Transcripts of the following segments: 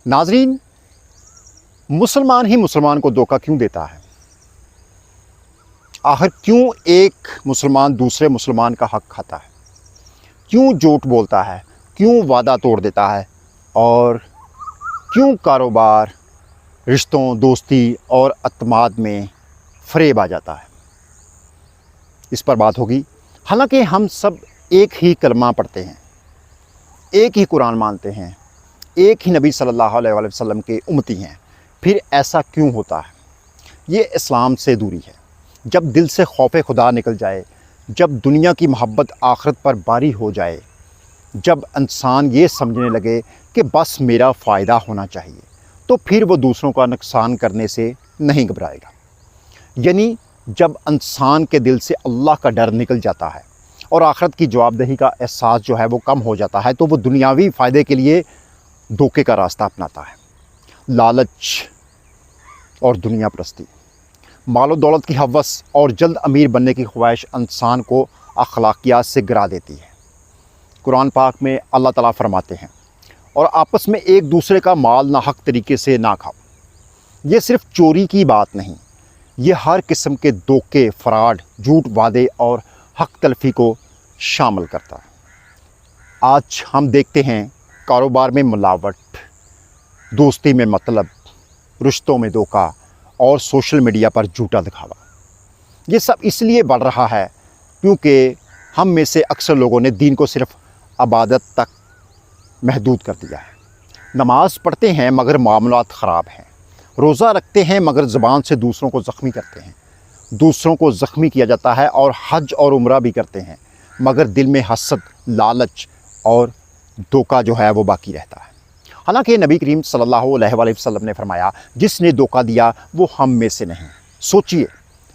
ناظرین، مسلمان ہی مسلمان کو دھوکہ کیوں دیتا ہے؟ آخر کیوں ایک مسلمان دوسرے مسلمان کا حق کھاتا ہے؟ کیوں جھوٹ بولتا ہے؟ کیوں وعدہ توڑ دیتا ہے؟ اور کیوں کاروبار، رشتوں، دوستی اور اعتماد میں فریب آ جاتا ہے؟ اس پر بات ہوگی۔ حالانکہ ہم سب ایک ہی کلمہ پڑھتے ہیں، ایک ہی قرآن مانتے ہیں، ایک ہی نبی صلی اللہ علیہ وسلم کے امتی ہیں، پھر ایسا کیوں ہوتا ہے؟ یہ اسلام سے دوری ہے۔ جب دل سے خوف خدا نکل جائے، جب دنیا کی محبت آخرت پر باری ہو جائے، جب انسان یہ سمجھنے لگے کہ بس میرا فائدہ ہونا چاہیے، تو پھر وہ دوسروں کا نقصان کرنے سے نہیں گھبرائے گا۔ یعنی جب انسان کے دل سے اللہ کا ڈر نکل جاتا ہے اور آخرت کی جواب دہی کا احساس جو ہے وہ کم ہو جاتا ہے، تو وہ دنیاوی فائدے کے لیے دھوکے کا راستہ اپناتا ہے۔ لالچ اور دنیا پرستی، مال و دولت کی ہوس اور جلد امیر بننے کی خواہش انسان کو اخلاقیات سے گرا دیتی ہے۔ قرآن پاک میں اللہ تعالیٰ فرماتے ہیں، اور آپس میں ایک دوسرے کا مال ناحق طریقے سے نہ کھاؤ۔ یہ صرف چوری کی بات نہیں، یہ ہر قسم کے دھوکے، فراڈ، جھوٹ وعدے اور حق تلفی کو شامل کرتا ہے۔ آج ہم دیکھتے ہیں کاروبار میں ملاوٹ، دوستی میں مطلب، رشتوں میں دھوکہ اور سوشل میڈیا پر جھوٹا دکھاوا۔ یہ سب اس لیے بڑھ رہا ہے کیونکہ ہم میں سے اکثر لوگوں نے دین کو صرف عبادت تک محدود کر دیا ہے۔ نماز پڑھتے ہیں مگر معاملات خراب ہیں، روزہ رکھتے ہیں مگر زبان سے دوسروں کو زخمی کرتے ہیں، دوسروں کو زخمی کیا جاتا ہے، اور حج اور عمرہ بھی کرتے ہیں مگر دل میں حسد، لالچ اور دھوکہ جو ہے وہ باقی رہتا ہے۔ حالانکہ نبی کریم صلی اللہ علیہ وآلہ وسلم نے فرمایا، جس نے دھوکہ دیا وہ ہم میں سے نہیں۔ سوچئے،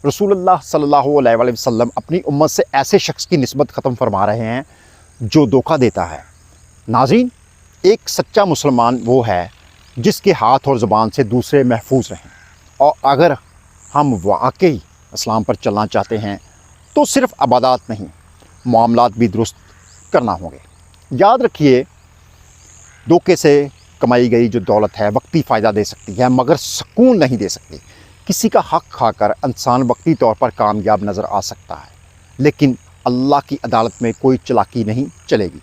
رسول اللہ صلی اللہ علیہ وآلہ وسلم اپنی امت سے ایسے شخص کی نسبت ختم فرما رہے ہیں جو دھوکہ دیتا ہے۔ ناظرین، ایک سچا مسلمان وہ ہے جس کے ہاتھ اور زبان سے دوسرے محفوظ رہیں، اور اگر ہم واقعی اسلام پر چلنا چاہتے ہیں تو صرف عبادات نہیں، معاملات بھی درست کرنا ہوں گے۔ یاد رکھیے، دھوکے سے کمائی گئی جو دولت ہے وقتی فائدہ دے سکتی ہے مگر سکون نہیں دے سکتی۔ کسی کا حق کھا کر انسان وقتی طور پر کامیاب نظر آ سکتا ہے، لیکن اللہ کی عدالت میں کوئی چلاکی نہیں چلے گی،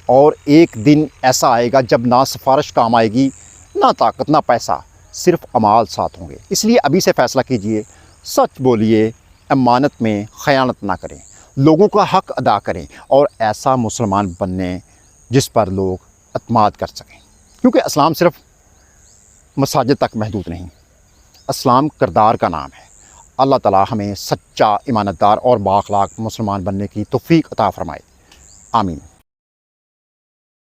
اور ایک دن ایسا آئے گا جب نہ سفارش کام آئے گی، نہ طاقت، نہ پیسہ، صرف اعمال ساتھ ہوں گے۔ اس لیے ابھی سے فیصلہ کیجئے، سچ بولیے، امانت میں خیانت نہ کریں، لوگوں کا حق ادا کریں، اور ایسا مسلمان بننے جس پر لوگ اعتماد کر سکیں۔ کیونکہ اسلام صرف مساجد تک محدود نہیں، اسلام کردار کا نام ہے۔ اللہ تعالیٰ ہمیں سچا، ایمانت دار اور بااخلاق مسلمان بننے کی توفیق عطا فرمائے۔ آمین۔